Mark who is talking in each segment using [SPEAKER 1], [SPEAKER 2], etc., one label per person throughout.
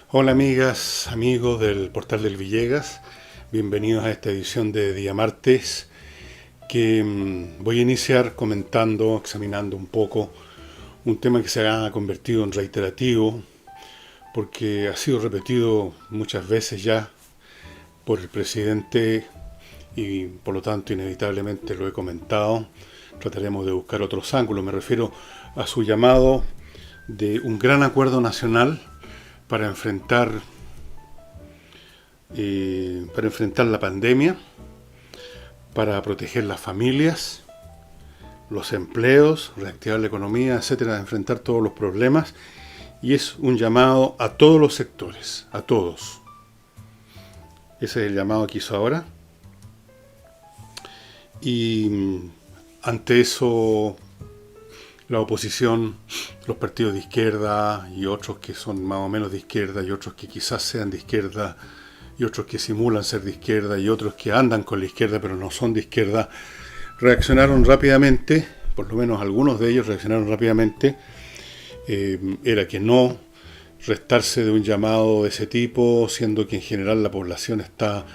[SPEAKER 1] Hola amigas, amigos del Portal del Villegas, bienvenidos a esta edición de Día Martes que voy a iniciar comentando, examinando un poco un tema que se ha convertido en reiterativo porque ha sido repetido muchas veces ya por el presidente y por lo tanto inevitablemente lo he comentado. Trataremos de buscar otros ángulos, me refiero a su llamado de un gran acuerdo nacional para enfrentar la pandemia, para proteger las familias, los empleos, reactivar la economía, etcétera, enfrentar todos los problemas. Y es un llamado a todos los sectores, a todos. Ese es el llamado que hizo ahora. Y ante eso, la oposición, los partidos de izquierda y otros que son más o menos de izquierda y otros que quizás sean de izquierda y otros que simulan ser de izquierda y otros que andan con la izquierda pero no son de izquierda, reaccionaron rápidamente, por lo menos algunos de ellos reaccionaron rápidamente. Era que no restarse de un llamado de ese tipo, siendo que en general la población está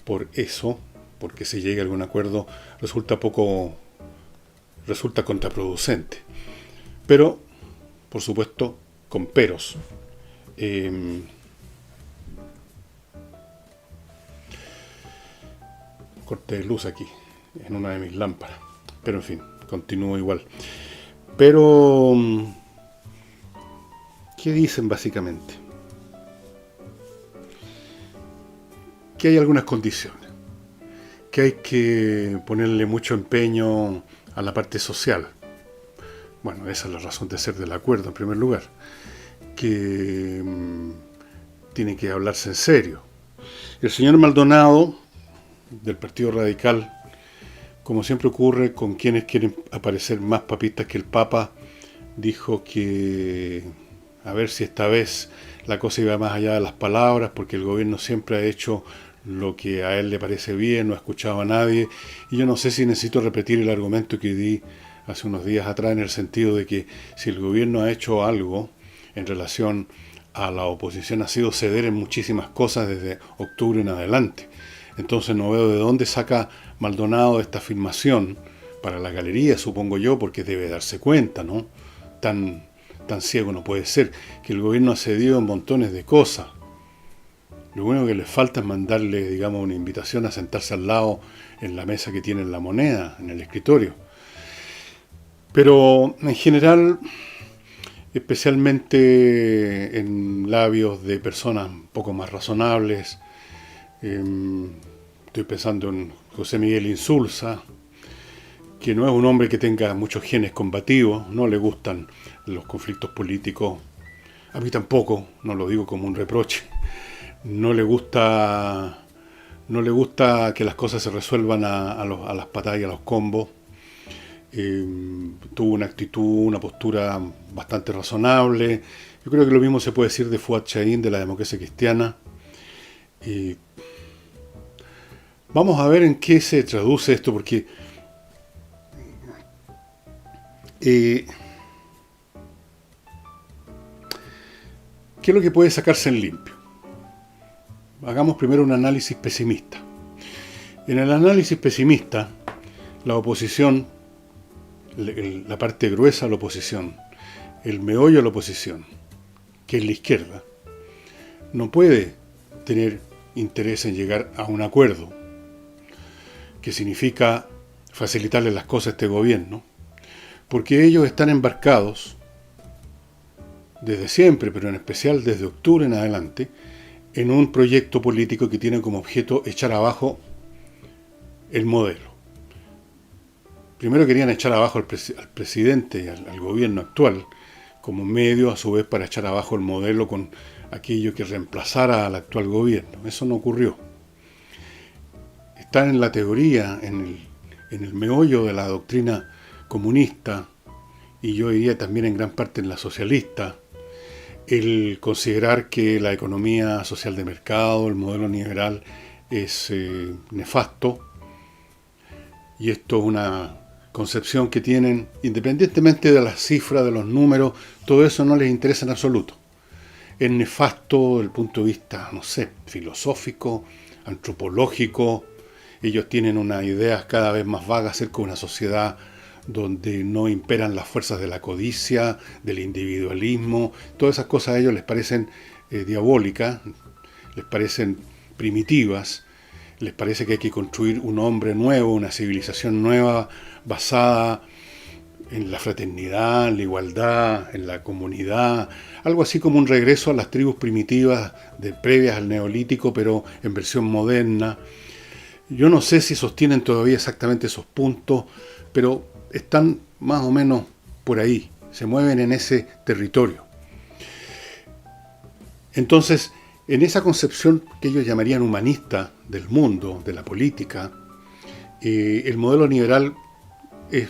[SPEAKER 1] por eso, porque si llega a algún acuerdo resulta contraproducente. Pero, por supuesto, con peros. Eh, Corte de luz aquí, en una de mis lámparas. Pero en fin, continúo igual. Pero, ¿qué dicen básicamente? Que hay algunas condiciones, que hay que ponerle mucho empeño a la parte social. Bueno, esa es la razón de ser del acuerdo en primer lugar, que tiene que hablarse en serio. El señor Maldonado, del Partido Radical, como siempre ocurre con quienes quieren aparecer más papistas que el Papa, dijo que a ver si esta vez la cosa iba más allá de las palabras, porque el gobierno siempre ha hecho lo que a él le parece bien, no ha escuchado a nadie, y yo no sé si necesito repetir el argumento que di hace unos días atrás, en el sentido de que si el gobierno ha hecho algo en relación a la oposición, ha sido ceder en muchísimas cosas desde octubre en adelante. Entonces no veo de dónde saca Maldonado esta afirmación para la galería, supongo yo, porque debe darse cuenta, ¿no? Tan ciego no puede ser, que el gobierno ha cedido en montones de cosas. Lo único que les falta es mandarle, digamos, una invitación a sentarse al lado en la mesa que tiene La Moneda, en el escritorio. Pero en general, especialmente en labios de personas un poco más razonables, estoy pensando en José Miguel Insulza, que no es un hombre que tenga muchos genes combativos, no le gustan los conflictos políticos, a mí tampoco, no lo digo como un reproche, no le gusta que las cosas se resuelvan a las patadas y a los combos. Tuvo una actitud, una postura bastante razonable. Yo creo que lo mismo se puede decir de Fuad Chaín, de la democracia cristiana. Vamos a ver en qué se traduce esto, porque ¿qué es lo que puede sacarse en limpio? Hagamos primero un análisis pesimista. En el análisis pesimista, la oposición, la parte gruesa de la oposición, el meollo de la oposición, que es la izquierda, no puede tener interés en llegar a un acuerdo, que significa facilitarle las cosas a este gobierno, porque ellos están embarcados desde siempre, pero en especial desde octubre en adelante, en un proyecto político que tiene como objeto echar abajo el modelo. Primero querían echar abajo al presidente y al gobierno actual como medio, a su vez, para echar abajo el modelo con aquello que reemplazara al actual gobierno. Eso no ocurrió. Están en la teoría, en el meollo de la doctrina comunista, y yo diría también en gran parte en la socialista, el considerar que la economía social de mercado, el modelo neoliberal, es nefasto, y esto es una concepción que tienen, independientemente de las cifras, de los números, todo eso no les interesa en absoluto. es nefasto desde el punto de vista, no sé, filosófico, antropológico. Ellos tienen unas ideas cada vez más vagas acerca de una sociedad donde no imperan las fuerzas de la codicia, del individualismo. Todas esas cosas a ellos les parecen diabólicas, les parecen primitivas, les parece que hay que construir un hombre nuevo, una civilización nueva basada en la fraternidad, en la igualdad, en la comunidad, algo así como un regreso a las tribus primitivas previas al Neolítico, pero en versión moderna. Yo no sé si sostienen todavía exactamente esos puntos, pero están más o menos por ahí, se mueven en ese territorio. Entonces, en esa concepción que ellos llamarían humanista del mundo, de la política, el modelo liberal es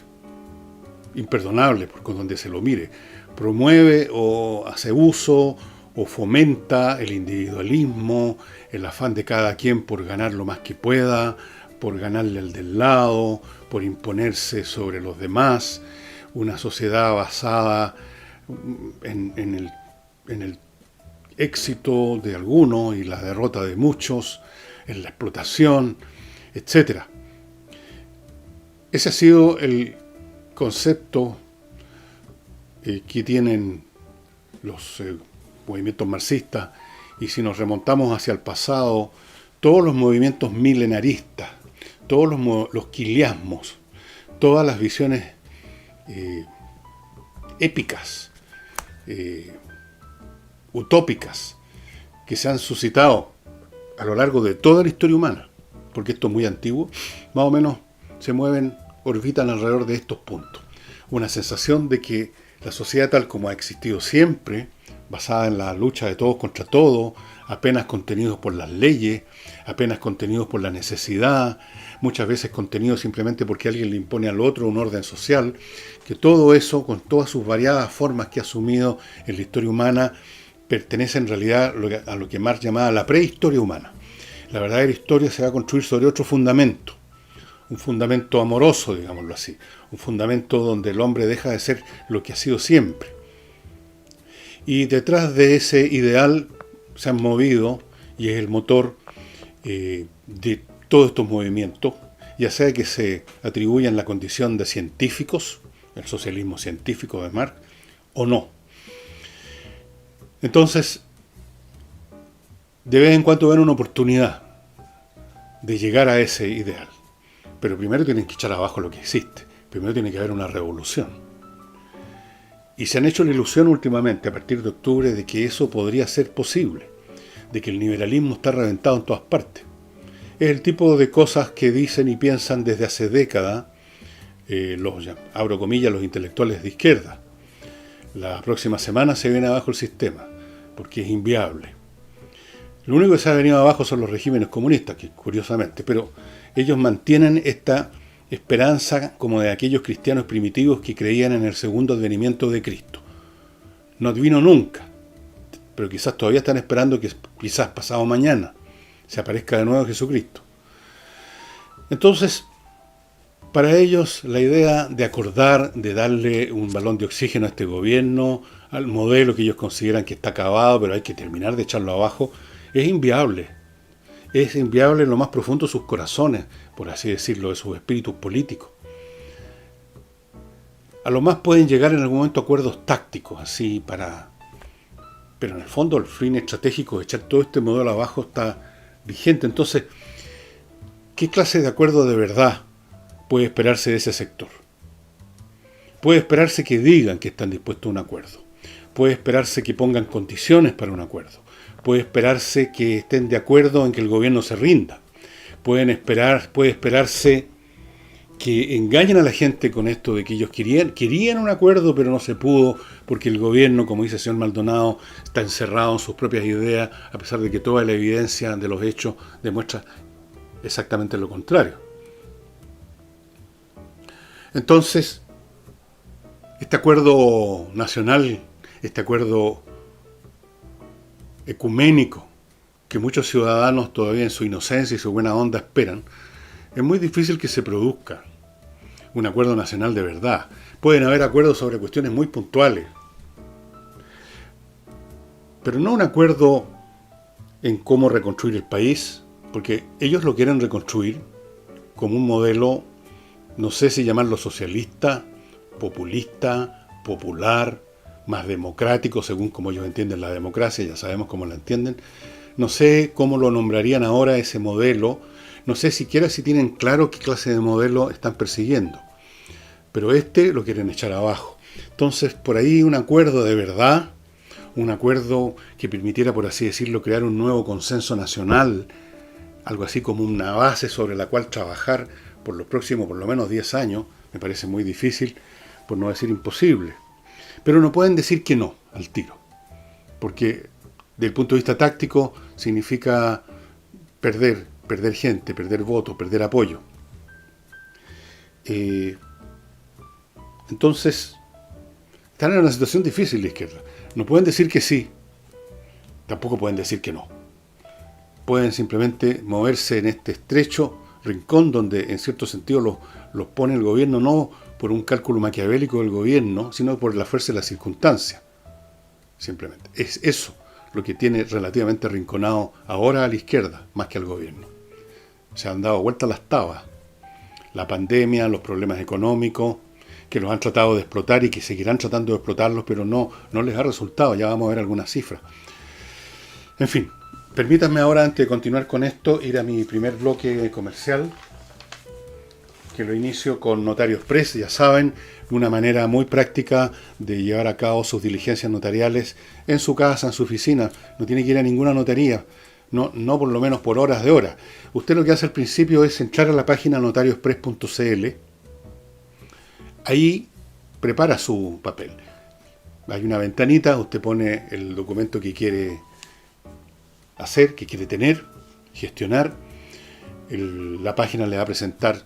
[SPEAKER 1] imperdonable por donde se lo mire. Promueve o hace uso o fomenta el individualismo, el afán de cada quien por ganar lo más que pueda, por ganarle al del lado, por imponerse sobre los demás, una sociedad basada en el éxito de algunos y la derrota de muchos, en la explotación, etc. Ese ha sido el concepto que tienen los movimientos marxistas, y si nos remontamos hacia el pasado, todos los movimientos milenaristas, todos los quiliasmos, todas las visiones épicas, utópicas, que se han suscitado a lo largo de toda la historia humana, porque esto es muy antiguo, más o menos se mueven, orbitan alrededor de estos puntos. Una sensación de que la sociedad tal como ha existido siempre, basada en la lucha de todos contra todos, apenas contenidos por las leyes, apenas contenidos por la necesidad, muchas veces contenidos simplemente porque alguien le impone al otro un orden social, que todo eso, con todas sus variadas formas que ha asumido en la historia humana, pertenece en realidad a lo que Marx llamaba la prehistoria humana. La verdadera historia se va a construir sobre otro fundamento, un fundamento amoroso, digámoslo así, un fundamento donde el hombre deja de ser lo que ha sido siempre. Y detrás de ese ideal se han movido, y es el motor de todos estos movimientos, ya sea que se atribuyan la condición de científicos, el socialismo científico de Marx, o no. Entonces, de vez en cuando ven una oportunidad de llegar a ese ideal. Pero primero tienen que echar abajo lo que existe. Primero tiene que haber una revolución. Y se han hecho la ilusión últimamente, a partir de octubre, de que eso podría ser posible. De que el liberalismo está reventado en todas partes. Es el tipo de cosas que dicen y piensan desde hace décadas abro comillas, los intelectuales de izquierda. La próxima semana se viene abajo el sistema, porque es inviable. Lo único que se ha venido abajo son los regímenes comunistas, que curiosamente, pero ellos mantienen esta esperanza como de aquellos cristianos primitivos que creían en el segundo advenimiento de Cristo. No vino nunca, pero quizás todavía están esperando que quizás pasado mañana se aparezca de nuevo Jesucristo. Entonces, para ellos la idea de acordar, de darle un balón de oxígeno a este gobierno, al modelo que ellos consideran que está acabado, pero hay que terminar de echarlo abajo, es inviable. Es inviable en lo más profundo de sus corazones, por así decirlo, de sus espíritus políticos. A lo más pueden llegar en algún momento a acuerdos tácticos, así para... Pero en el fondo el fin estratégico de echar todo este modelo abajo está vigente. Entonces, ¿qué clase de acuerdo de verdad puede esperarse de ese sector? Puede esperarse que digan que están dispuestos a un acuerdo. Puede esperarse que pongan condiciones para un acuerdo. Puede esperarse que estén de acuerdo en que el gobierno se rinda. Puede esperarse que engañen a la gente con esto de que ellos querían un acuerdo, pero no se pudo, porque el gobierno, como dice el señor Maldonado, está encerrado en sus propias ideas, a pesar de que toda la evidencia de los hechos demuestra exactamente lo contrario. Entonces, este acuerdo nacional, este acuerdo ecuménico, que muchos ciudadanos todavía en su inocencia y su buena onda esperan, es muy difícil que se produzca un acuerdo nacional de verdad. Pueden haber acuerdos sobre cuestiones muy puntuales, pero no un acuerdo en cómo reconstruir el país, porque ellos lo quieren reconstruir como un modelo, no sé si llamarlo socialista, populista, popular, más democrático, según como ellos entienden la democracia, ya sabemos cómo la entienden. No sé cómo lo nombrarían ahora ese modelo, no sé siquiera si tienen claro qué clase de modelo están persiguiendo, pero lo quieren echar abajo. Entonces, por ahí un acuerdo de verdad, un acuerdo que permitiera, por así decirlo, crear un nuevo consenso nacional, algo así como una base sobre la cual trabajar por los próximos, por lo menos 10 años, me parece muy difícil, por no decir imposible. Pero no pueden decir que no al tiro, porque desde el punto de vista táctico significa perder gente, perder votos, perder apoyo. Entonces, están en una situación difícil la izquierda. No pueden decir que sí, tampoco pueden decir que no. Pueden simplemente moverse en este estrecho rincón donde en cierto sentido los pone el gobierno, no por un cálculo maquiavélico del gobierno, sino por la fuerza de la circunstancia. Simplemente. Es eso lo que tiene relativamente arrinconado ahora a la izquierda, más que al gobierno. Se han dado vuelta las tabas. La pandemia, los problemas económicos, que los han tratado de explotar y que seguirán tratando de explotarlos, pero no les ha resultado. Ya vamos a ver algunas cifras. En fin, permítanme ahora, antes de continuar con esto, ir a mi primer bloque comercial, que lo inicio con Notario Express. Ya saben, una manera muy práctica de llevar a cabo sus diligencias notariales en su casa, en su oficina. No tiene que ir a ninguna notaría, no por lo menos por horas de hora. Usted lo que hace al principio es entrar a la página notarioexpress.cl. Ahí prepara su papel. Hay una ventanita, usted pone el documento que quiere hacer, que quiere tener, gestionar. La página le va a presentar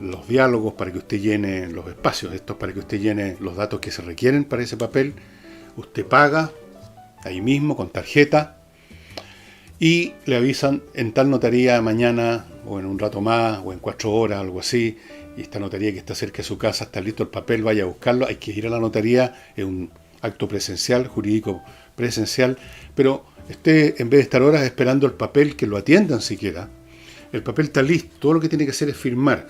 [SPEAKER 1] los diálogos para que usted llene los espacios, estos para que usted llene los datos que se requieren para ese papel. Usted paga ahí mismo con tarjeta y le avisan en tal notaría mañana o en un rato más o en 4 horas, algo así, y esta notaría que está cerca de su casa, está listo el papel, vaya a buscarlo. Hay que ir a la notaría, es un acto presencial, jurídico presencial, pero usted, en vez de estar horas esperando el papel, que lo atiendan siquiera, el papel está listo, todo lo que tiene que hacer es firmar.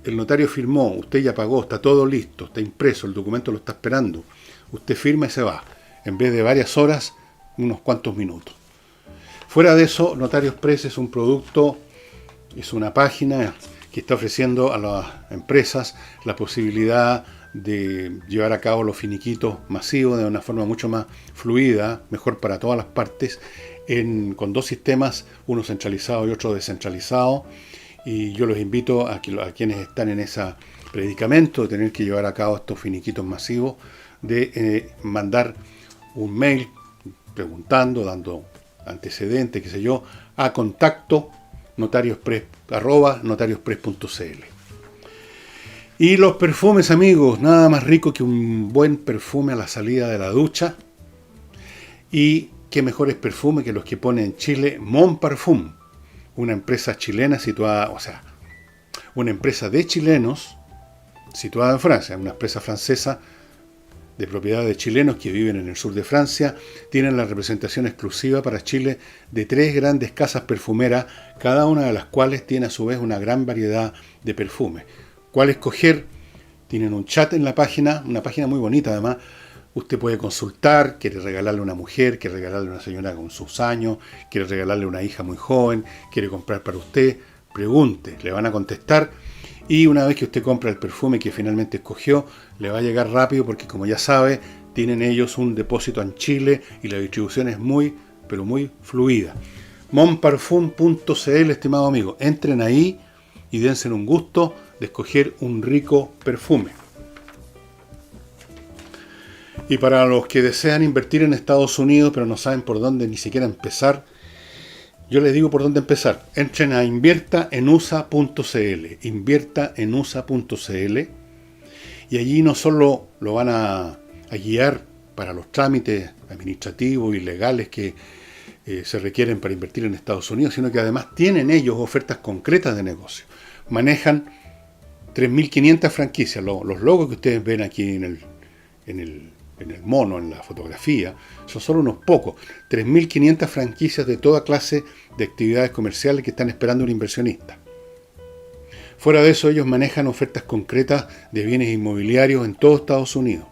[SPEAKER 1] El notario firmó, usted ya pagó, está todo listo, está impreso, el documento lo está esperando. Usted firma y se va. En vez de varias horas, unos cuantos minutos. Fuera de eso, Notario Express es un producto, es una página que está ofreciendo a las empresas la posibilidad de llevar a cabo los finiquitos masivos de una forma mucho más fluida, mejor para todas las partes, con 2 sistemas, uno centralizado y otro descentralizado. Y yo los invito a quienes están en ese predicamento de tener que llevar a cabo estos finiquitos masivos, de mandar un mail preguntando, dando antecedentes, qué sé yo, a contacto @notarioexpress.cl. Y los perfumes, amigos, nada más rico que un buen perfume a la salida de la ducha. Y qué mejores perfumes que los que pone en Chile Mon Parfum, una empresa chilena situada, una empresa de chilenos situada en Francia, una empresa francesa de propiedad de chilenos que viven en el sur de Francia. Tienen la representación exclusiva para Chile de 3 grandes casas perfumeras, cada una de las cuales tiene a su vez una gran variedad de perfumes. ¿Cuál escoger? Tienen un chat en la página, una página muy bonita además. Usted puede consultar, quiere regalarle a una mujer, quiere regalarle a una señora con sus años, quiere regalarle a una hija muy joven, quiere comprar para usted, pregunte, le van a contestar. Y una vez que usted compra el perfume que finalmente escogió, le va a llegar rápido porque, como ya sabe, tienen ellos un depósito en Chile y la distribución es muy, pero muy fluida. monparfum.cl, estimado amigo. Entren ahí y dense un gusto de escoger un rico perfume. Y para los que desean invertir en Estados Unidos, pero no saben por dónde ni siquiera empezar, yo les digo por dónde empezar. Entren a inviertaenusa.cl, inviertaenusa.cl, y allí no solo lo van a guiar para los trámites administrativos y legales que se requieren para invertir en Estados Unidos, sino que además tienen ellos ofertas concretas de negocio. Manejan 3.500 franquicias, los logos que ustedes ven aquí en en el mono, en la fotografía, son solo unos pocos. 3.500 franquicias de toda clase de actividades comerciales que están esperando un inversionista. Fuera de eso, ellos manejan ofertas concretas de bienes inmobiliarios en todo Estados Unidos.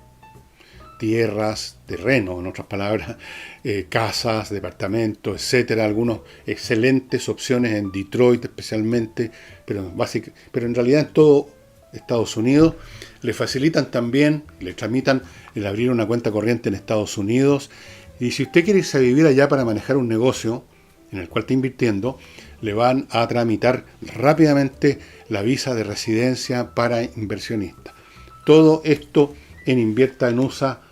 [SPEAKER 1] Tierras, terrenos, en otras palabras, casas, departamentos, etcétera. Algunas excelentes opciones en Detroit especialmente, pero en realidad en todo Estados Unidos. Le facilitan también, le tramitan el abrir una cuenta corriente en Estados Unidos. Y si usted quiere irse a vivir allá para manejar un negocio en el cual está invirtiendo, le van a tramitar rápidamente la visa de residencia para inversionistas. Todo esto en inviertaenusa.cl.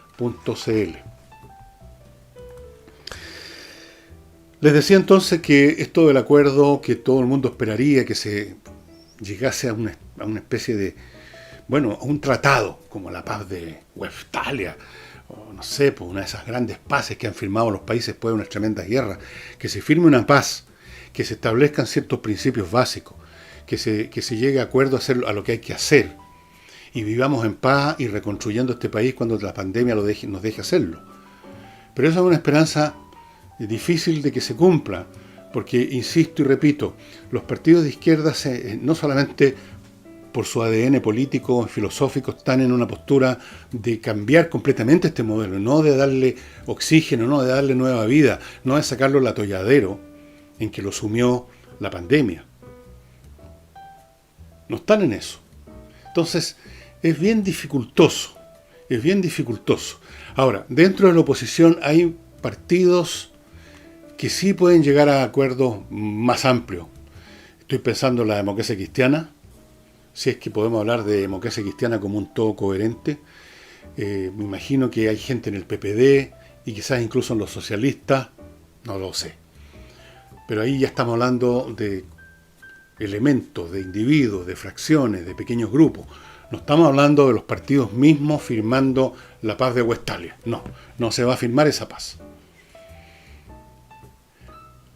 [SPEAKER 1] Les decía entonces que esto del acuerdo que todo el mundo esperaría que se llegase a una especie de, a un tratado, como la paz de Westfalia, o no sé, pues una de esas grandes paces que han firmado los países después de unas tremendas guerras, que se firme una paz, que se establezcan ciertos principios básicos, que se llegue a acuerdo a lo que hay que hacer, y vivamos en paz y reconstruyendo este país cuando la pandemia nos deje hacerlo. Pero esa es una esperanza difícil de que se cumpla, porque, insisto y repito, los partidos de izquierda no solamente por su ADN político y filosófico están en una postura de cambiar completamente este modelo, no de darle oxígeno, no de darle nueva vida, no de sacarlo del atolladero en que lo sumió la pandemia. No están en eso. Entonces, es bien dificultoso. Ahora, dentro de la oposición hay partidos que sí pueden llegar a acuerdos más amplios. Estoy pensando en la democracia cristiana, si es que podemos hablar de democracia cristiana como un todo coherente. Me imagino que hay gente en el PPD y quizás incluso en los socialistas, no lo sé. Pero ahí ya estamos hablando de elementos, de individuos, de fracciones, de pequeños grupos. No estamos hablando de los partidos mismos firmando la paz de Westfalia. No se va a firmar esa paz.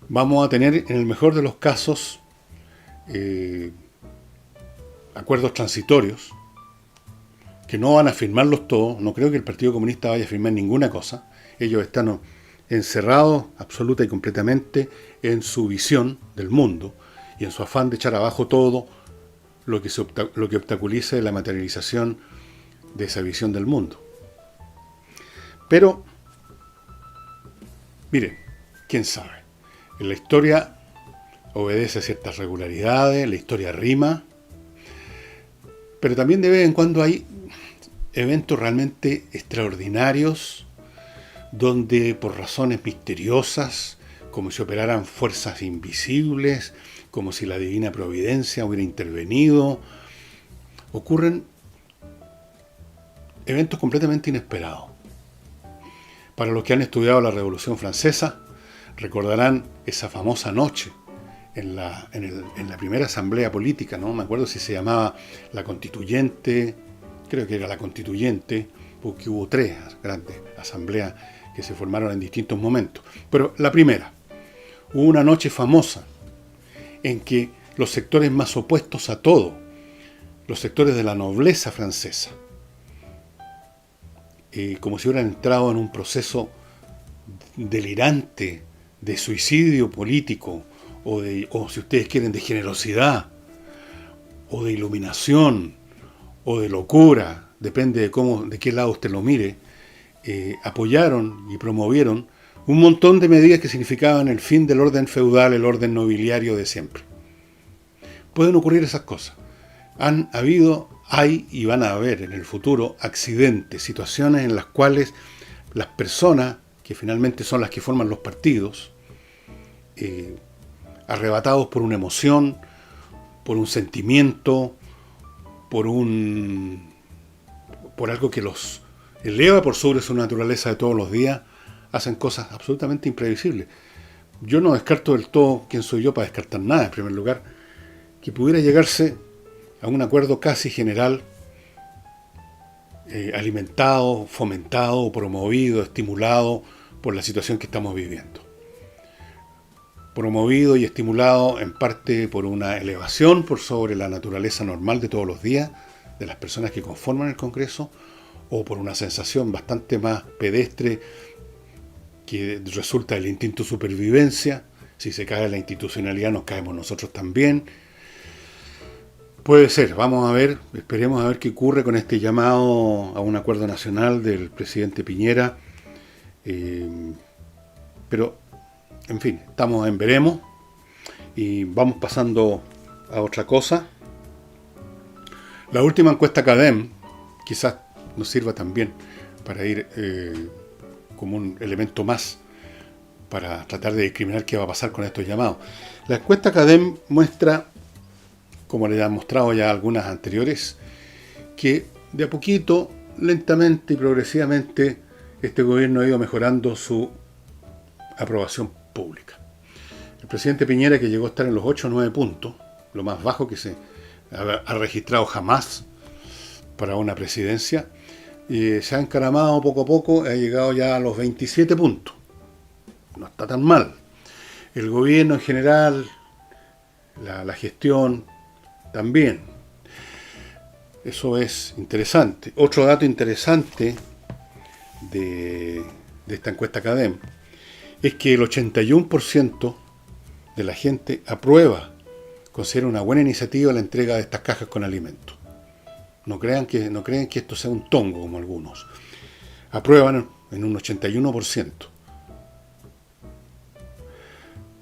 [SPEAKER 1] Vamos a tener, en el mejor de los casos, acuerdos transitorios, que no van a firmarlos todos. No creo que el Partido Comunista vaya a firmar ninguna cosa. Ellos están encerrados absoluta y completamente en su visión del mundo y en su afán de echar abajo todo lo que obstaculice la materialización de esa visión del mundo. Pero, mire, quién sabe. En la historia obedece a ciertas regularidades, la historia rima, pero también de vez en cuando hay eventos realmente extraordinarios donde por razones misteriosas, como si operaran fuerzas invisibles, como si la divina providencia hubiera intervenido, ocurren eventos completamente inesperados. Para los que han estudiado la Revolución Francesa, recordarán esa famosa noche en la primera asamblea política, no me acuerdo si se llamaba la Constituyente, creo que era la Constituyente, porque hubo 3 grandes asambleas que se formaron en distintos momentos. Pero la primera, hubo una noche famosa en que los sectores más opuestos a todo, los sectores de la nobleza francesa, como si hubieran entrado en un proceso delirante de suicidio político, o si ustedes quieren, de generosidad, o de iluminación, o de locura, depende de qué lado usted lo mire, apoyaron y promovieron un montón de medidas que significaban el fin del orden feudal, el orden nobiliario de siempre. Pueden ocurrir esas cosas. Hay y van a haber en el futuro accidentes, situaciones en las cuales las personas, que finalmente son las que forman los partidos, arrebatados por una emoción, por un sentimiento, por algo que los eleva por sobre su naturaleza de todos los días, hacen cosas absolutamente imprevisibles. Yo no descarto del todo, quién soy yo para descartar nada, en primer lugar, que pudiera llegarse a un acuerdo casi general, alimentado, fomentado, promovido, estimulado por la situación que estamos viviendo. Promovido y estimulado en parte por una elevación por sobre la naturaleza normal de todos los días de las personas que conforman el Congreso, o por una sensación bastante más pedestre que resulta del instinto de supervivencia. Si se cae la institucionalidad, nos caemos nosotros también. Puede ser, vamos a ver, esperemos a ver qué ocurre con este llamado a un acuerdo nacional del presidente Piñera. Pero, en fin, estamos en veremos y vamos pasando a otra cosa. La última encuesta CADEM quizás nos sirva también para ir como un elemento más para tratar de discriminar qué va a pasar con estos llamados. La encuesta CADEM muestra, como le han mostrado ya algunas anteriores, que de a poquito, lentamente y progresivamente, este gobierno ha ido mejorando su aprobación pública. El presidente Piñera, que llegó a estar en los 8 o 9 puntos, lo más bajo que se ha registrado jamás para una presidencia, se ha encaramado poco a poco, ha llegado ya a los 27 puntos. No está tan mal. El gobierno en general, la gestión, también. Eso es interesante. Otro dato interesante de esta encuesta CADEM es que el 81% de la gente aprueba, considera una buena iniciativa la entrega de estas cajas con alimentos. No crean que esto sea un tongo como algunos. Aprueban en un 81%.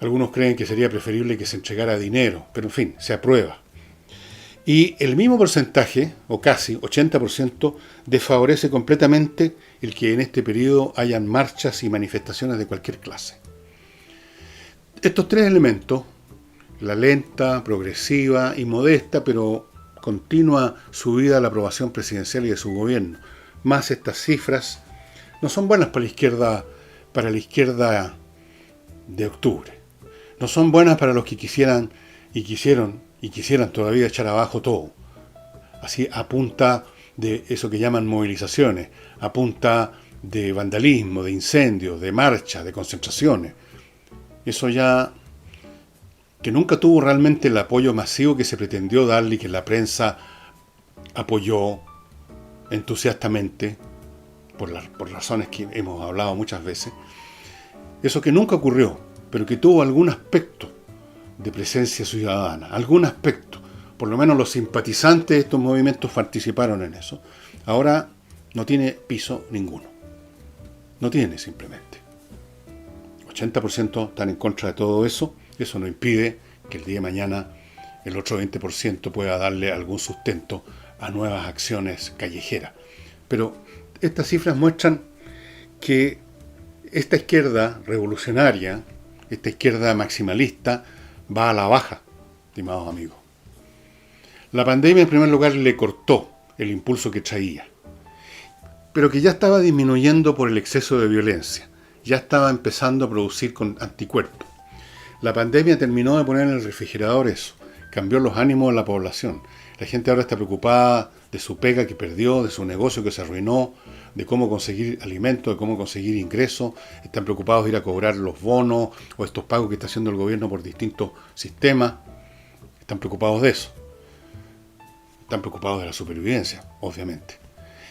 [SPEAKER 1] Algunos creen que sería preferible que se entregara dinero, pero en fin, se aprueba. Y el mismo porcentaje, o casi 80%, desfavorece completamente el que en este periodo hayan marchas y manifestaciones de cualquier clase. Estos tres elementos, la lenta, progresiva y modesta, pero continua subida a la aprobación presidencial y de su gobierno, más estas cifras, no son buenas para la izquierda de octubre. No son buenas para los que quisieran todavía echar abajo todo. Así a punta de eso que llaman movilizaciones, a punta de vandalismo, de incendios, de marchas, de concentraciones. Eso ya que nunca tuvo realmente el apoyo masivo que se pretendió darle y que la prensa apoyó entusiastamente, por razones que hemos hablado muchas veces. Eso que nunca ocurrió, pero que tuvo algún aspecto de presencia ciudadana, algún aspecto. Por lo menos los simpatizantes de estos movimientos participaron en eso. Ahora no tiene piso ninguno. No tiene, simplemente. 80% están en contra de todo eso. Eso no impide que el día de mañana el otro 20% pueda darle algún sustento a nuevas acciones callejeras. Pero estas cifras muestran que esta izquierda revolucionaria, esta izquierda maximalista, va a la baja, estimados amigos. La pandemia, en primer lugar, le cortó el impulso que traía, pero que ya estaba disminuyendo por el exceso de violencia, ya estaba empezando a producir con anticuerpos. La pandemia terminó de poner en el refrigerador eso, cambió los ánimos de la población. La gente ahora está preocupada de su pega que perdió, de su negocio que se arruinó, de cómo conseguir alimentos, de cómo conseguir ingresos. Están preocupados de ir a cobrar los bonos o estos pagos que está haciendo el gobierno por distintos sistemas. Están preocupados de eso. Están preocupados de la supervivencia, obviamente.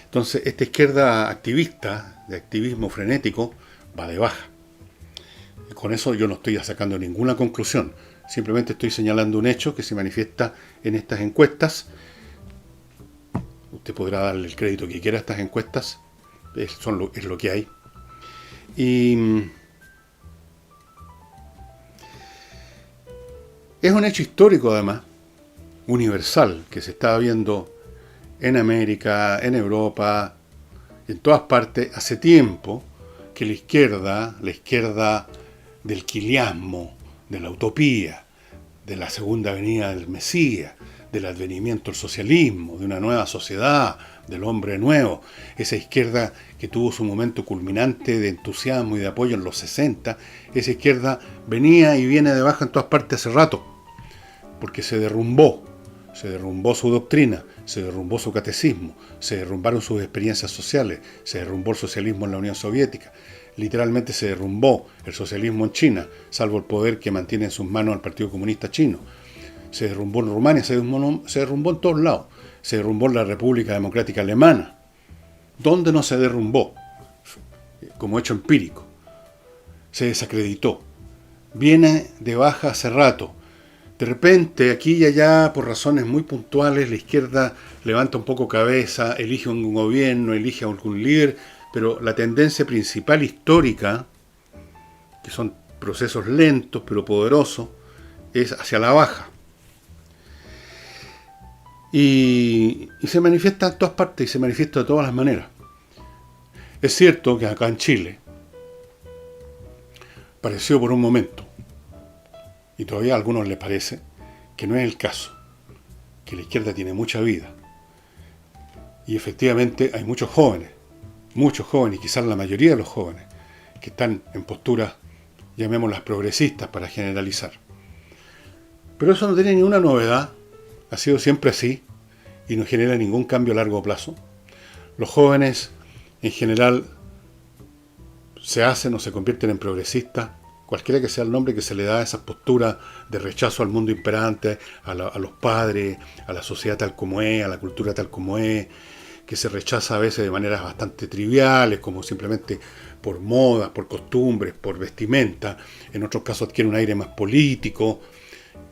[SPEAKER 1] Entonces, esta izquierda activista, de activismo frenético, va de baja. Y con eso yo no estoy sacando ninguna conclusión. Simplemente estoy señalando un hecho que se manifiesta en estas encuestas. Usted podrá darle el crédito que quiera a estas encuestas. Es lo que hay. Y es un hecho histórico, además, universal, que se está viendo en América, en Europa, en todas partes, hace tiempo, que la izquierda del quiliasmo, de la utopía, de la segunda venida del Mesías, del advenimiento del socialismo, de una nueva sociedad, del hombre nuevo, esa izquierda que tuvo su momento culminante de entusiasmo y de apoyo en los 60, esa izquierda venía y viene de baja en todas partes hace rato, porque se derrumbó su doctrina, se derrumbó su catecismo, se derrumbaron sus experiencias sociales, se derrumbó el socialismo en la Unión Soviética, literalmente se derrumbó el socialismo en China, salvo el poder que mantiene en sus manos el Partido Comunista Chino. Se derrumbó en Rumania, se derrumbó en todos lados. Se derrumbó en la República Democrática Alemana. ¿Dónde no se derrumbó? Como hecho empírico. Se desacreditó. Viene de baja hace rato. De repente, aquí y allá, por razones muy puntuales, la izquierda levanta un poco cabeza, elige un gobierno, elige a algún líder, pero la tendencia principal histórica, que son procesos lentos pero poderosos, es hacia la baja. Y se manifiesta en todas partes y se manifiesta de todas las maneras. Es cierto que acá en Chile pareció por un momento, y todavía a algunos les parece, que no es el caso, que la izquierda tiene mucha vida. Y efectivamente hay muchos jóvenes, quizás la mayoría de los jóvenes, que están en posturas, llamémoslas progresistas para generalizar. Pero eso no tiene ninguna novedad, ha sido siempre así y no genera ningún cambio a largo plazo. Los jóvenes en general se hacen o se convierten en progresistas, cualquiera que sea el nombre que se le da a esas posturas de rechazo al mundo imperante, a los padres, a la sociedad tal como es, a la cultura tal como es, que se rechaza a veces de maneras bastante triviales, como simplemente por moda, por costumbres, por vestimenta. En otros casos adquiere un aire más político.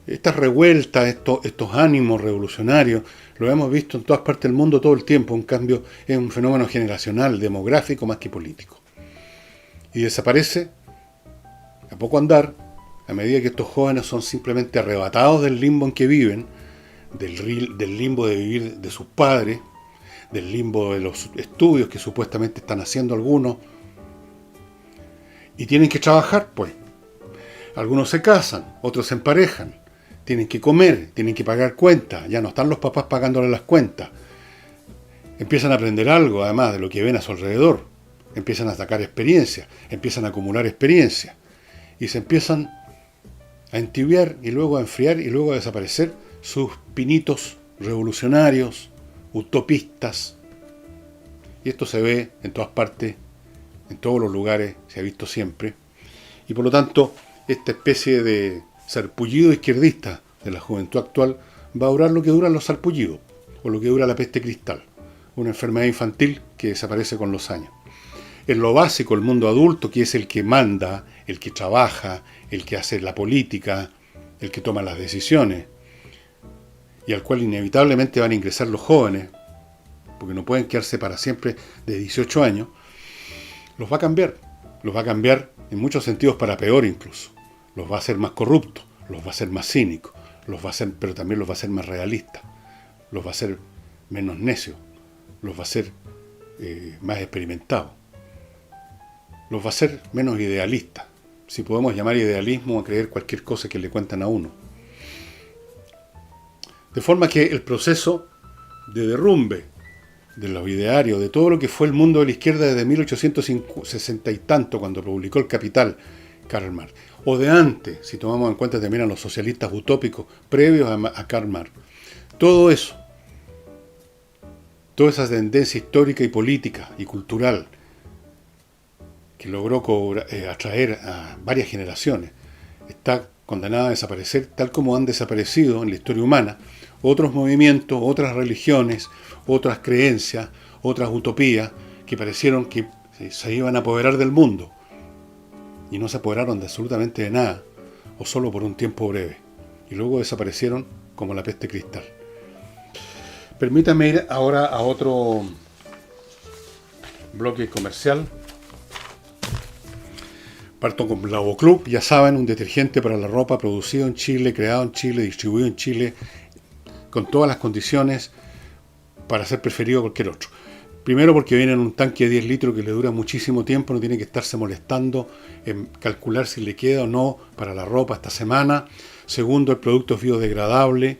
[SPEAKER 1] Estas revueltas, estos ánimos revolucionarios, lo hemos visto en todas partes del mundo todo el tiempo. Un cambio es un fenómeno generacional, demográfico más que político. Y desaparece a poco andar, a medida que estos jóvenes son simplemente arrebatados del limbo en que viven, del limbo de vivir de sus padres, del limbo de los estudios que supuestamente están haciendo algunos, y tienen que trabajar, pues. Algunos se casan, otros se emparejan, tienen que comer, tienen que pagar cuentas, ya no están los papás pagándole las cuentas. Empiezan a aprender algo, además, de lo que ven a su alrededor. Empiezan a sacar experiencia, empiezan a acumular experiencia. Y se empiezan a entibiar y luego a enfriar y luego a desaparecer sus pinitos revolucionarios, utopistas. Y esto se ve en todas partes, en todos los lugares, se ha visto siempre. Y por lo tanto, esta especie de sarpullido izquierdista de la juventud actual va a durar lo que duran los sarpullidos, o lo que dura la peste cristal, una enfermedad infantil que desaparece con los años. En lo básico, el mundo adulto, que es el que manda, el que trabaja, el que hace la política, el que toma las decisiones, y al cual inevitablemente van a ingresar los jóvenes, porque no pueden quedarse para siempre de 18 años, los va a cambiar en muchos sentidos para peor incluso. Los va a hacer más corruptos, los va a hacer más cínicos, pero también los va a hacer más realistas, los va a hacer menos necios, los va a hacer más experimentados, los va a hacer menos idealistas, si podemos llamar idealismo a creer cualquier cosa que le cuentan a uno. De forma que el proceso de derrumbe de los idearios, de todo lo que fue el mundo de la izquierda desde 1860 y tanto, cuando publicó El Capital, Karl Marx, o de antes, si tomamos en cuenta también a los socialistas utópicos previos a Karl Marx, todo eso, toda esa tendencia histórica y política y cultural que logró atraer a varias generaciones, está condenada a desaparecer, tal como han desaparecido en la historia humana otros movimientos, otras religiones, otras creencias, otras utopías que parecieron que se iban a apoderar del mundo y no se apoderaron de absolutamente de nada, o solo por un tiempo breve, y luego desaparecieron como la peste cristal. Permítanme ir ahora a otro bloque comercial. Parto con Lavoclub, ya saben, un detergente para la ropa producido en Chile, creado en Chile, distribuido en Chile, con todas las condiciones para ser preferido a cualquier otro. Primero, porque viene en un tanque de 10 litros que le dura muchísimo tiempo, no tiene que estarse molestando en calcular si le queda o no para la ropa esta semana. Segundo, el producto es biodegradable,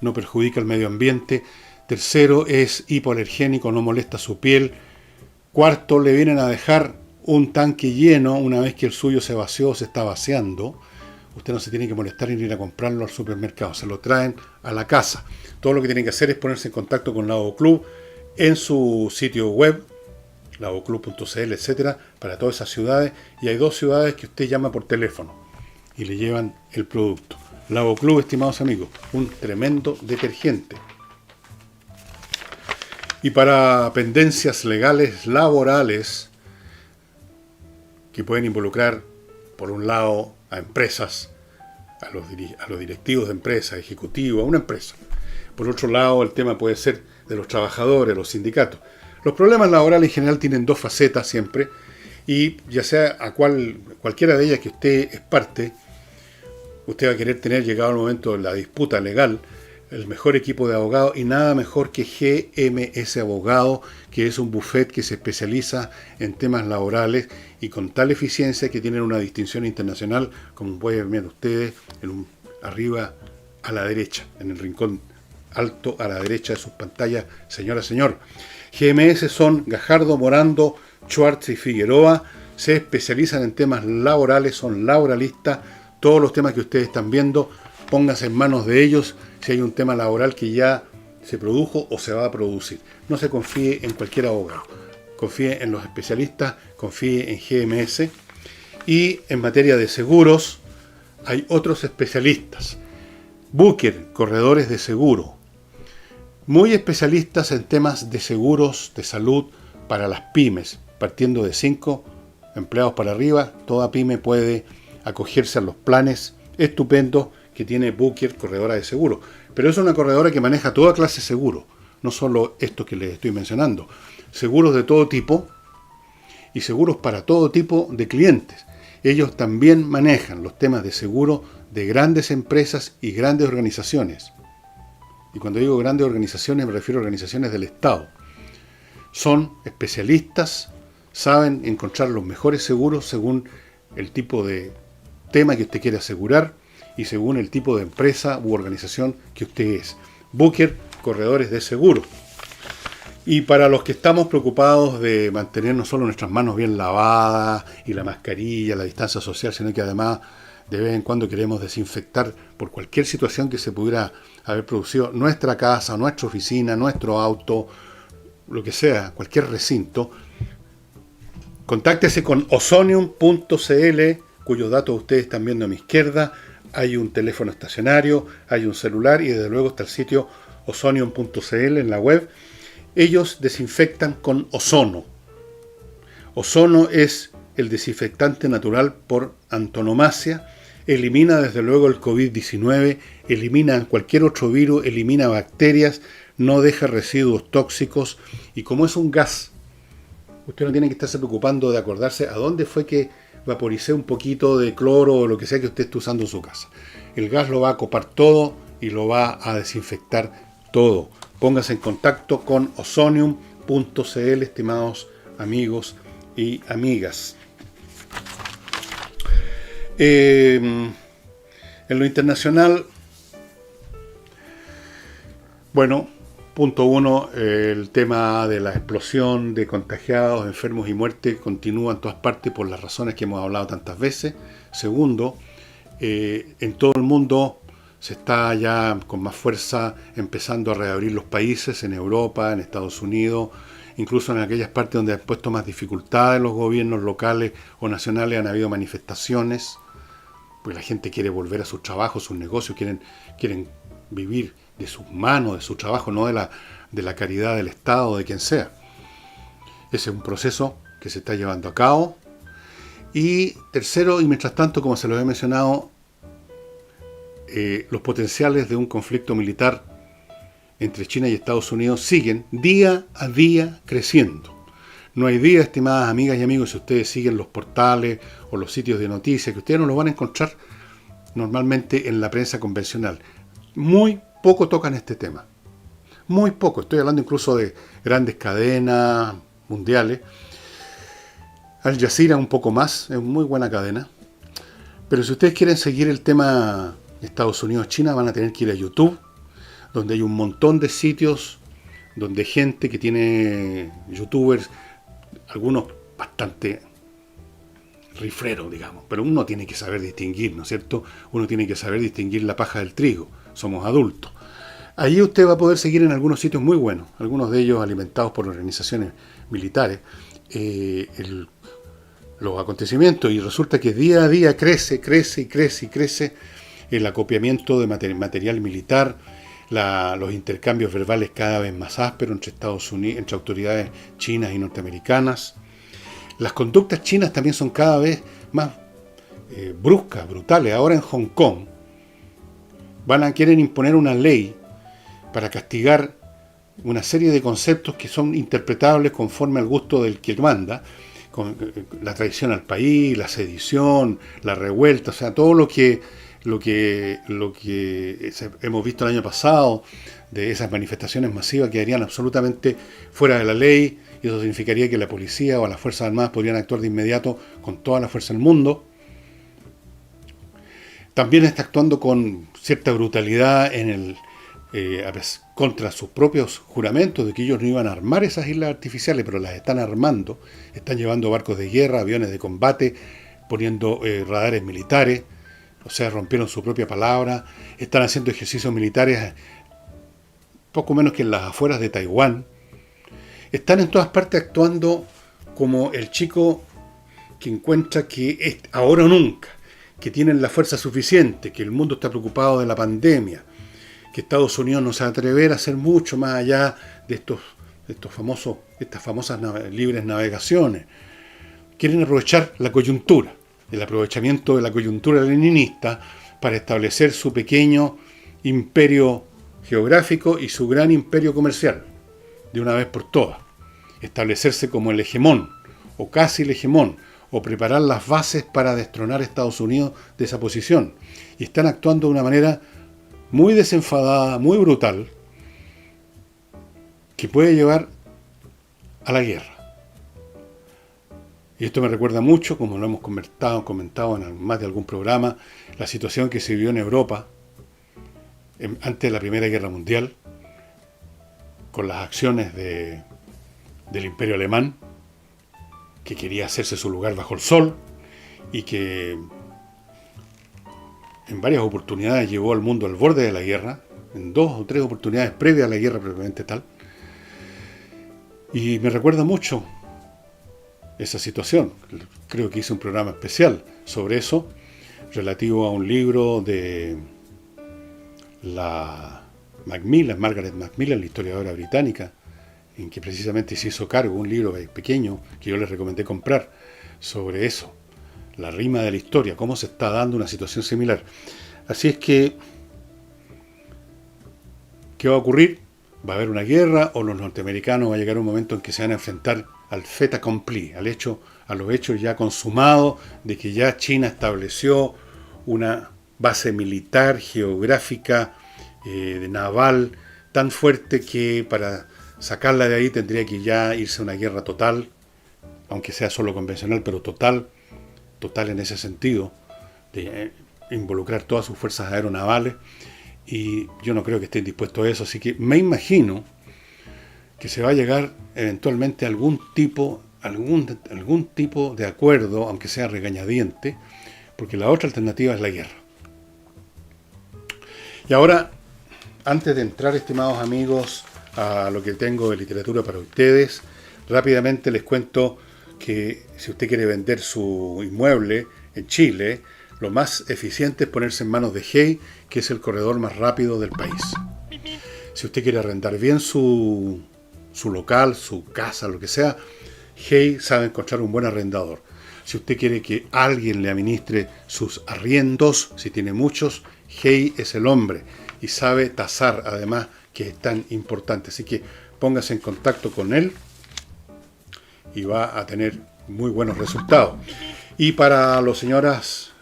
[SPEAKER 1] no perjudica el medio ambiente. Tercero, es hipoalergénico, no molesta su piel. Cuarto, le vienen a dejar un tanque lleno una vez que el suyo se vació o se está vaciando. Usted no se tiene que molestar en ir a comprarlo al supermercado, se lo traen a la casa. Todo lo que tiene que hacer es ponerse en contacto con Lavoclub en su sitio web, lavoclub.cl, etcétera, para todas esas ciudades. Y hay 2 ciudades que usted llama por teléfono y le llevan el producto. Lavoclub, estimados amigos, un tremendo detergente. Y para pendencias legales laborales que pueden involucrar, por un lado, a empresas, a los directivos de empresas, ejecutivos, a una empresa. Por otro lado, el tema puede ser de los trabajadores, los sindicatos. Los problemas laborales en general tienen dos facetas siempre, y ya sea cualquiera de ellas que usted es parte, usted va a querer tener, llegado el momento de la disputa legal, el mejor equipo de abogados, y nada mejor que GMS Abogado, que es un buffet que se especializa en temas laborales y con tal eficiencia que tienen una distinción internacional, como pueden ver ustedes, arriba a la derecha, en el rincón alto a la derecha de sus pantallas, señora, señor. GMS son Gajardo, Morando, Schwartz y Figueroa, se especializan en temas laborales, son laboralistas. Todos los temas que ustedes están viendo, pónganse en manos de ellos si hay un tema laboral que ya se produjo o se va a producir. No se confíe en cualquier abogado. Confíe en los especialistas, confíe en GMS. Y en materia de seguros, hay otros especialistas. Booker, corredores de seguro. Muy especialistas en temas de seguros de salud para las pymes. Partiendo de 5 empleados para arriba, toda pyme puede acogerse a los planes estupendos que tiene Booker, corredora de seguro. Pero es una corredora que maneja toda clase de seguro, no solo estos que les estoy mencionando. Seguros de todo tipo y seguros para todo tipo de clientes. Ellos también manejan los temas de seguro de grandes empresas y grandes organizaciones. Y cuando digo grandes organizaciones me refiero a organizaciones del Estado. Son especialistas, saben encontrar los mejores seguros según el tipo de tema que usted quiere asegurar y según el tipo de empresa u organización que usted es. Booker, corredores de seguro. Y para los que estamos preocupados de mantener no solo nuestras manos bien lavadas y la mascarilla, la distancia social, sino que además de vez en cuando queremos desinfectar por cualquier situación que se pudiera haber producido nuestra casa, nuestra oficina, nuestro auto, lo que sea, cualquier recinto, contáctese con ozonium.cl, cuyos datos ustedes están viendo a mi izquierda. Hay un teléfono estacionario, hay un celular y desde luego está el sitio ozonium.cl en la web. Ellos desinfectan con ozono. Ozono es el desinfectante natural por antonomasia. Elimina desde luego el COVID-19, elimina cualquier otro virus, elimina bacterias, no deja residuos tóxicos. Y como es un gas, usted no tiene que estarse preocupando de acordarse a dónde fue que vaporicé un poquito de cloro o lo que sea que usted esté usando en su casa. El gas lo va a copar todo y lo va a desinfectar todo. Póngase en contacto con ozonium.cl, estimados amigos y amigas. En lo internacional, bueno, punto 1, el tema de la explosión de contagiados, enfermos y muertes continúa en todas partes por las razones que hemos hablado tantas veces. Segundo, en todo el mundo se está ya con más fuerza empezando a reabrir los países, en Europa, en Estados Unidos, incluso en aquellas partes donde han puesto más dificultades los gobiernos locales o nacionales, han habido manifestaciones, pues la gente quiere volver a sus trabajos, sus negocios, quieren vivir de sus manos, de su trabajo, no de la caridad del Estado o de quien sea. Ese es un proceso que se está llevando a cabo. Y tercero, y mientras tanto, como se lo he mencionado, los potenciales de un conflicto militar entre China y Estados Unidos siguen día a día creciendo. No hay día, estimadas amigas y amigos, si ustedes siguen los portales o los sitios de noticias, que ustedes no los van a encontrar normalmente en la prensa convencional. Muy poco tocan este tema. Muy poco. Estoy hablando incluso de grandes cadenas mundiales. Al Jazeera un poco más, es muy buena cadena. Pero si ustedes quieren seguir el tema Estados Unidos-China, van a tener que ir a YouTube, donde hay un montón de sitios, donde gente que tiene youtubers, algunos bastante rifleros, digamos, pero uno tiene que saber distinguir, ¿no es cierto? Uno tiene que saber distinguir la paja del trigo, somos adultos. Allí usted va a poder seguir en algunos sitios muy buenos, algunos de ellos alimentados por organizaciones militares, los acontecimientos, y resulta que día a día crece el acopiamiento de material militar. los intercambios verbales cada vez más ásperos entre Estados Unidos, entre autoridades chinas y norteamericanas. Las conductas chinas también son cada vez más bruscas, brutales. Ahora en Hong Kong quieren imponer una ley para castigar una serie de conceptos que son interpretables conforme al gusto del que manda, con la traición al país, la sedición, la revuelta, o sea, todo lo que hemos visto el año pasado de esas manifestaciones masivas quedarían absolutamente fuera de la ley, y eso significaría que la policía o las Fuerzas Armadas podrían actuar de inmediato con toda la fuerza del mundo. También está actuando con cierta brutalidad contra sus propios juramentos de que ellos no iban a armar esas islas artificiales, pero las están armando. Están llevando barcos de guerra, aviones de combate, poniendo radares militares, o sea, rompieron su propia palabra. Están haciendo ejercicios militares poco menos que en las afueras de Taiwán. Están en todas partes actuando como el chico que encuentra que es ahora o nunca, que tienen la fuerza suficiente, que el mundo está preocupado de la pandemia, que Estados Unidos no se va a atrever a hacer mucho más allá de estas famosas libres navegaciones. Quieren aprovechar la coyuntura, el aprovechamiento de la coyuntura leninista para establecer su pequeño imperio geográfico y su gran imperio comercial, de una vez por todas. Establecerse como el hegemón, o casi el hegemón, o preparar las bases para destronar a Estados Unidos de esa posición. Y están actuando de una manera muy desenfadada, muy brutal, que puede llevar a la guerra. Y esto me recuerda mucho, como lo hemos comentado en más de algún programa, la situación que se vivió en Europa antes de la Primera Guerra Mundial, con las acciones del Imperio Alemán, que quería hacerse su lugar bajo el sol y que en varias oportunidades llevó al mundo al borde de la guerra, en 2 o 3 oportunidades previas a la guerra propiamente tal. Y me recuerda mucho esa situación. Creo que hice un programa especial sobre eso, relativo a un libro de Margaret Macmillan, la historiadora británica, en que precisamente se hizo cargo, un libro pequeño que yo les recomendé comprar, sobre eso, la rima de la historia, cómo se está dando una situación similar. Así es que, ¿qué va a ocurrir? Va a haber una guerra, o los norteamericanos va a llegar un momento en que se van a enfrentar al fait accompli, a los hechos ya consumados de que ya China estableció una base militar, geográfica, naval, tan fuerte que para sacarla de ahí tendría que ya irse a una guerra total, aunque sea solo convencional, pero total en ese sentido, de involucrar todas sus fuerzas aeronavales, y yo no creo que estén dispuestos a eso, así que me imagino que se va a llegar eventualmente a algún tipo de acuerdo, aunque sea regañadiente, porque la otra alternativa es la guerra. Y ahora, antes de entrar, estimados amigos, a lo que tengo de literatura para ustedes, rápidamente les cuento que si usted quiere vender su inmueble en Chile, lo más eficiente es ponerse en manos de Hey, que es el corredor más rápido del país. Si usted quiere arrendar bien su local, su casa, lo que sea, Hey sabe encontrar un buen arrendador. Si usted quiere que alguien le administre sus arriendos, si tiene muchos, Hey es el hombre y sabe tasar, además, que es tan importante. Así que póngase en contacto con él y va a tener muy buenos resultados. Y para las señoras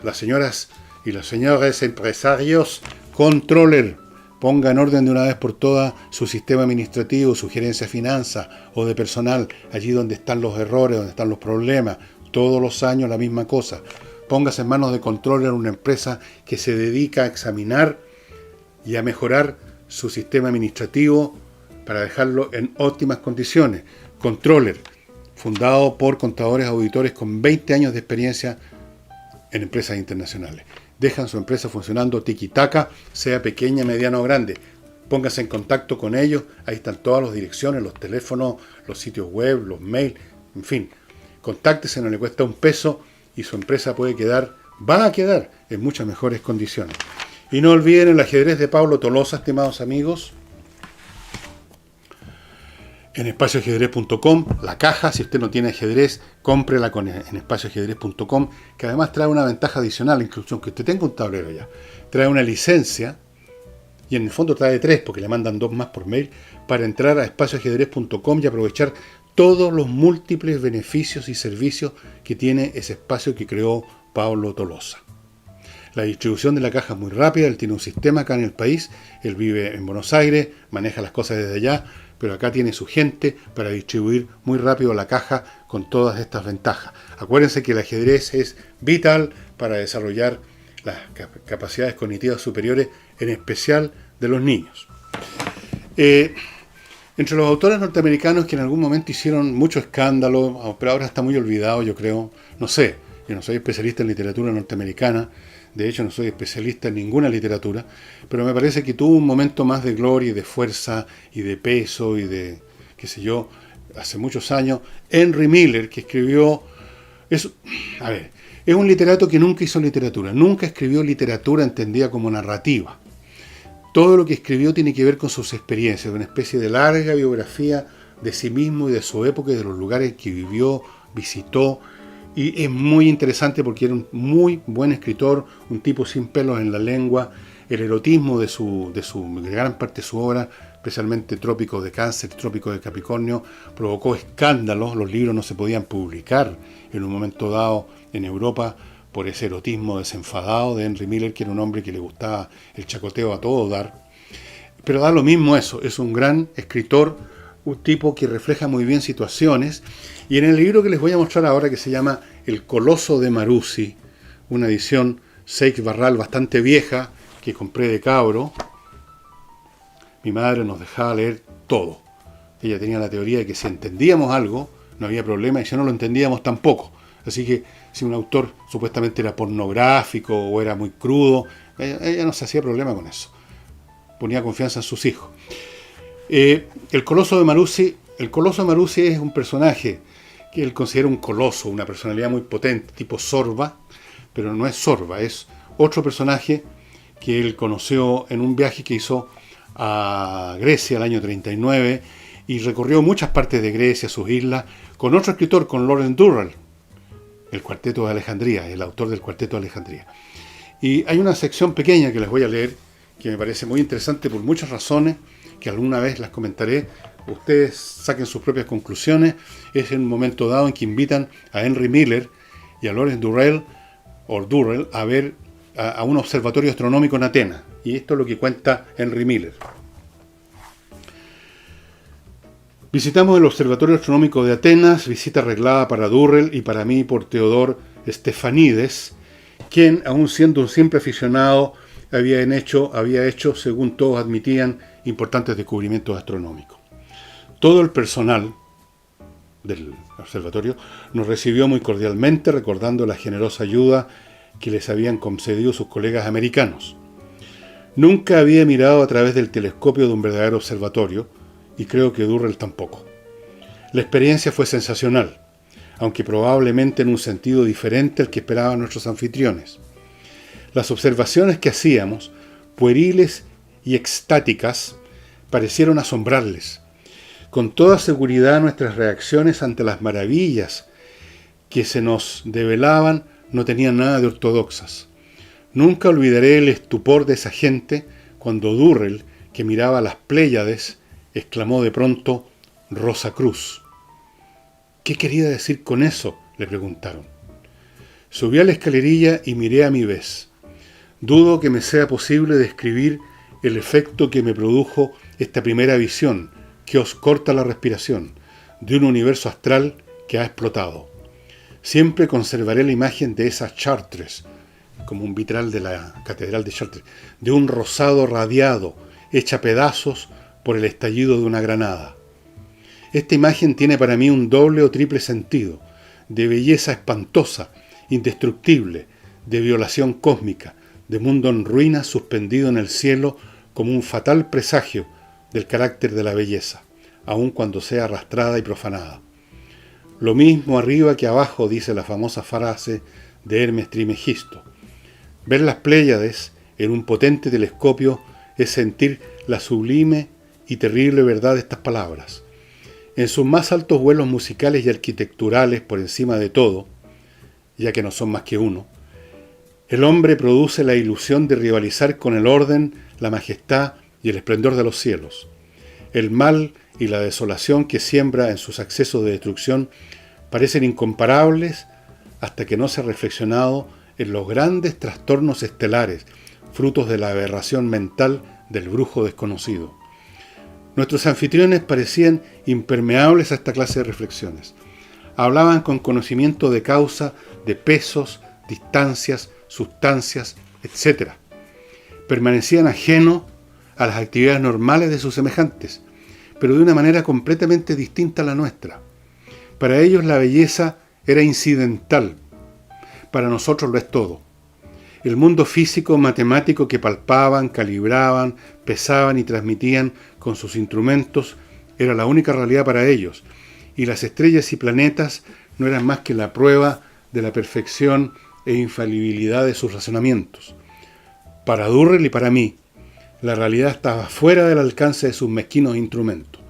[SPEAKER 1] y los señores empresarios, Controller, ponga en orden de una vez por todas su sistema administrativo, su gerencia de finanzas o de personal, allí donde están los errores, donde están los problemas. Todos los años la misma cosa. Póngase en manos de Controller, una empresa que se dedica a examinar y a mejorar su sistema administrativo para dejarlo en óptimas condiciones. Controller, fundado por contadores auditores con 20 años de experiencia en empresas internacionales. Dejan su empresa funcionando tiki-taka, sea pequeña, mediana o grande. Póngase en contacto con ellos, ahí están todas las direcciones, los teléfonos, los sitios web, los mails, en fin. Contáctese, no le cuesta un peso y su empresa va a quedar en muchas mejores condiciones. Y no olviden el ajedrez de Pablo Tolosa, estimados amigos, en espacioajedrez.com, la caja, si usted no tiene ajedrez, cómprela en espacioajedrez.com, que además trae una ventaja adicional, incluso aunque usted tenga un tablero ya. Trae una licencia, y en el fondo trae 3, porque le mandan 2 más por mail, para entrar a espacioajedrez.com y aprovechar todos los múltiples beneficios y servicios que tiene ese espacio que creó Pablo Tolosa. La distribución de la caja es muy rápida, él tiene un sistema acá en el país, él vive en Buenos Aires, maneja las cosas desde allá, pero acá tiene su gente para distribuir muy rápido la caja con todas estas ventajas. Acuérdense que el ajedrez es vital para desarrollar las capacidades cognitivas superiores, en especial de los niños. Entre los autores norteamericanos que en algún momento hicieron mucho escándalo, pero ahora está muy olvidado, yo creo, no sé, yo no soy especialista en literatura norteamericana, de hecho no soy especialista en ninguna literatura, pero me parece que tuvo un momento más de gloria y de fuerza y de peso y de, qué sé yo, hace muchos años, Henry Miller, que escribió, es un literato que nunca hizo literatura, nunca escribió literatura entendida como narrativa. Todo lo que escribió tiene que ver con sus experiencias, una especie de larga biografía de sí mismo y de su época y de los lugares que vivió, visitó. Y es muy interesante porque era un muy buen escritor, un tipo sin pelos en la lengua. El erotismo de gran parte de su obra, especialmente Trópicos de Cáncer, Trópicos de Capricornio, provocó escándalos. Los libros no se podían publicar en un momento dado en Europa por ese erotismo desenfadado de Henry Miller, que era un hombre que le gustaba el chacoteo a todo dar. Pero da lo mismo eso, es un gran escritor, un tipo que refleja muy bien situaciones. Y en el libro que les voy a mostrar ahora, que se llama El Coloso de Maruzzi, una edición Seix Barral bastante vieja, que compré de cabro, mi madre nos dejaba leer todo. Ella tenía la teoría de que si entendíamos algo, no había problema, y si no lo entendíamos tampoco. Así que si un autor supuestamente era pornográfico o era muy crudo, ella no se hacía problema con eso. Ponía confianza en sus hijos. El Coloso de Maruzzi es un personaje que él considera un coloso, una personalidad muy potente, tipo Sorba, pero no es Sorba, es otro personaje que él conoció en un viaje que hizo a Grecia el año 39 y recorrió muchas partes de Grecia, sus islas, con otro escritor, con Lawrence Durrell, el Cuarteto de Alejandría, el autor del Cuarteto de Alejandría. Y hay una sección pequeña que les voy a leer, que me parece muy interesante por muchas razones, que alguna vez las comentaré. Ustedes saquen sus propias conclusiones. Es en un momento dado en que invitan a Henry Miller y a Lawrence Durrell a ver a un observatorio astronómico en Atenas. Y esto es lo que cuenta Henry Miller. Visitamos el Observatorio Astronómico de Atenas, visita arreglada para Durrell y para mí por Teodor Stefanides, quien, aun siendo un simple aficionado, había hecho, según todos admitían, importantes descubrimientos astronómicos. Todo el personal del observatorio nos recibió muy cordialmente, recordando la generosa ayuda que les habían concedido sus colegas americanos. Nunca había mirado a través del telescopio de un verdadero observatorio, y creo que Durrell tampoco. La experiencia fue sensacional, aunque probablemente en un sentido diferente al que esperaban nuestros anfitriones. Las observaciones que hacíamos, pueriles y extáticas, parecieron asombrarles. Con toda seguridad nuestras reacciones ante las maravillas que se nos develaban no tenían nada de ortodoxas. Nunca olvidaré el estupor de esa gente cuando Durrell, que miraba las Pléyades, exclamó de pronto: Rosacruz. ¿Qué quería decir con eso?, le preguntaron. Subí a la escalerilla y miré a mi vez. Dudo que me sea posible describir el efecto que me produjo esta primera visión, que os corta la respiración, de un universo astral que ha explotado. Siempre conservaré la imagen de esa Chartres, como un vitral de la Catedral de Chartres, de un rosado radiado, hecha pedazos por el estallido de una granada. Esta imagen tiene para mí un doble o triple sentido, de belleza espantosa, indestructible, de violación cósmica, de mundo en ruinas suspendido en el cielo como un fatal presagio del carácter de la belleza, aun cuando sea arrastrada y profanada. Lo mismo arriba que abajo, dice la famosa frase de Hermes Trismegisto. Ver las Pléyades en un potente telescopio es sentir la sublime y terrible verdad de estas palabras. En sus más altos vuelos musicales y arquitecturales, por encima de todo, ya que no son más que uno, el hombre produce la ilusión de rivalizar con el orden, la majestad y el esplendor de los cielos. El mal y la desolación que siembra en sus accesos de destrucción parecen incomparables hasta que no se ha reflexionado en los grandes trastornos estelares, frutos de la aberración mental del brujo desconocido. Nuestros anfitriones parecían impermeables a esta clase de reflexiones. Hablaban con conocimiento de causa, de pesos, distancias, sustancias, etc. Permanecían ajenos a las actividades normales de sus semejantes, pero de una manera completamente distinta a la nuestra. Para ellos la belleza era incidental, para nosotros lo es todo. El mundo físico matemático que palpaban, calibraban, pesaban y transmitían con sus instrumentos era la única realidad para ellos, y las estrellas y planetas no eran más que la prueba de la perfección e infalibilidad de sus razonamientos. Para Durrell y para mí, la realidad estaba fuera del alcance de sus mezquinos instrumentos,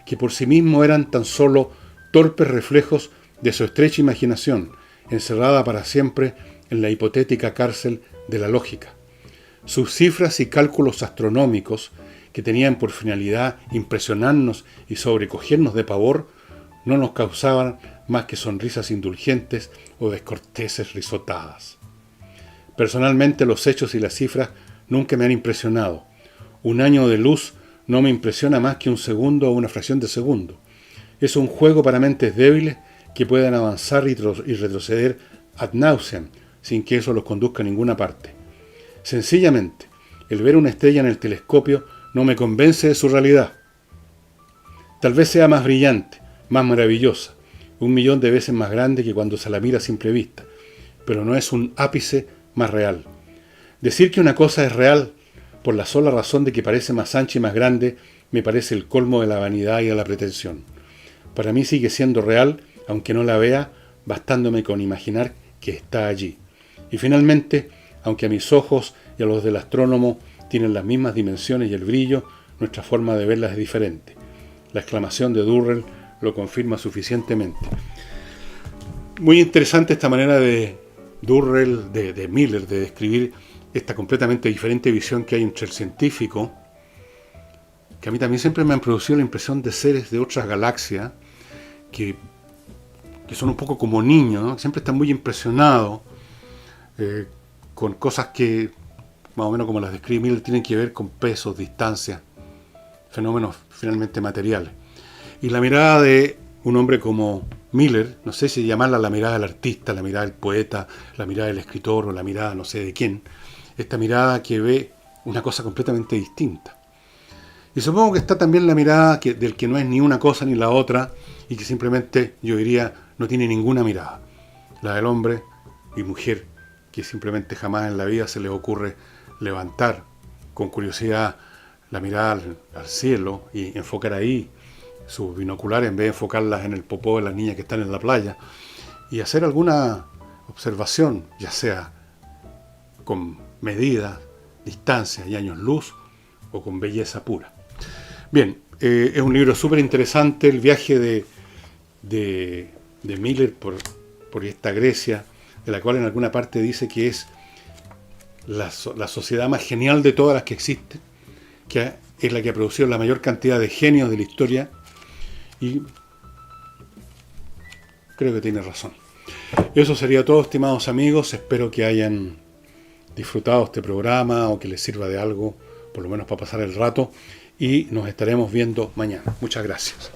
[SPEAKER 1] que por sí mismos eran tan solo torpes reflejos de su estrecha imaginación, encerrada para siempre en la hipotética cárcel de la lógica. Sus cifras y cálculos astronómicos, que tenían por finalidad impresionarnos y sobrecogernos de pavor, no nos causaban más que sonrisas indulgentes o descorteses risotadas. Personalmente, los hechos y las cifras nunca me han impresionado. Un año de luz no me impresiona más que un segundo o una fracción de segundo. Es un juego para mentes débiles que puedan avanzar y retroceder ad nauseam, sin que eso los conduzca a ninguna parte. Sencillamente, el ver una estrella en el telescopio no me convence de su realidad. Tal vez sea más brillante, más maravillosa, 1.000.000 de veces más grande que cuando se la mira a simple vista, pero no es un ápice más real. Decir que una cosa es real por la sola razón de que parece más ancha y más grande me parece el colmo de la vanidad y de la pretensión. Para mí sigue siendo real, aunque no la vea, bastándome con imaginar que está allí. Y finalmente, aunque a mis ojos y a los del astrónomo tienen las mismas dimensiones y el brillo, nuestra forma de verlas es diferente. La exclamación de Durrell lo confirma suficientemente. Muy interesante esta manera de Durrell, de Miller, de describir esta completamente diferente visión que hay entre el científico, que a mí también siempre me han producido la impresión de seres de otras galaxias, que son un poco como niños, ¿no? Siempre están muy impresionados con cosas que, más o menos como las describe Miller, tienen que ver con pesos, distancias, fenómenos finalmente materiales. Y la mirada de un hombre como Miller, no sé si llamarla la mirada del artista, la mirada del poeta, la mirada del escritor o la mirada no sé de quién, esta mirada que ve una cosa completamente distinta. Y supongo que está también la mirada del que no es ni una cosa ni la otra y que simplemente, yo diría, no tiene ninguna mirada. La del hombre y mujer que simplemente jamás en la vida se les ocurre levantar con curiosidad la mirada al cielo y enfocar ahí sus binoculares en vez de enfocarlas en el popó de las niñas que están en la playa y hacer alguna observación, ya sea con medidas, distancias y años luz o con belleza pura. Bien, es un libro súper interesante, el viaje de Miller por esta Grecia, de la cual en alguna parte dice que es la sociedad más genial de todas las que existen, que es la que ha producido la mayor cantidad de genios de la historia, y creo que tiene razón. Eso sería todo, estimados amigos. Espero que hayan disfrutado este programa o que les sirva de algo, por lo menos para pasar el rato, y nos estaremos viendo mañana. Muchas gracias.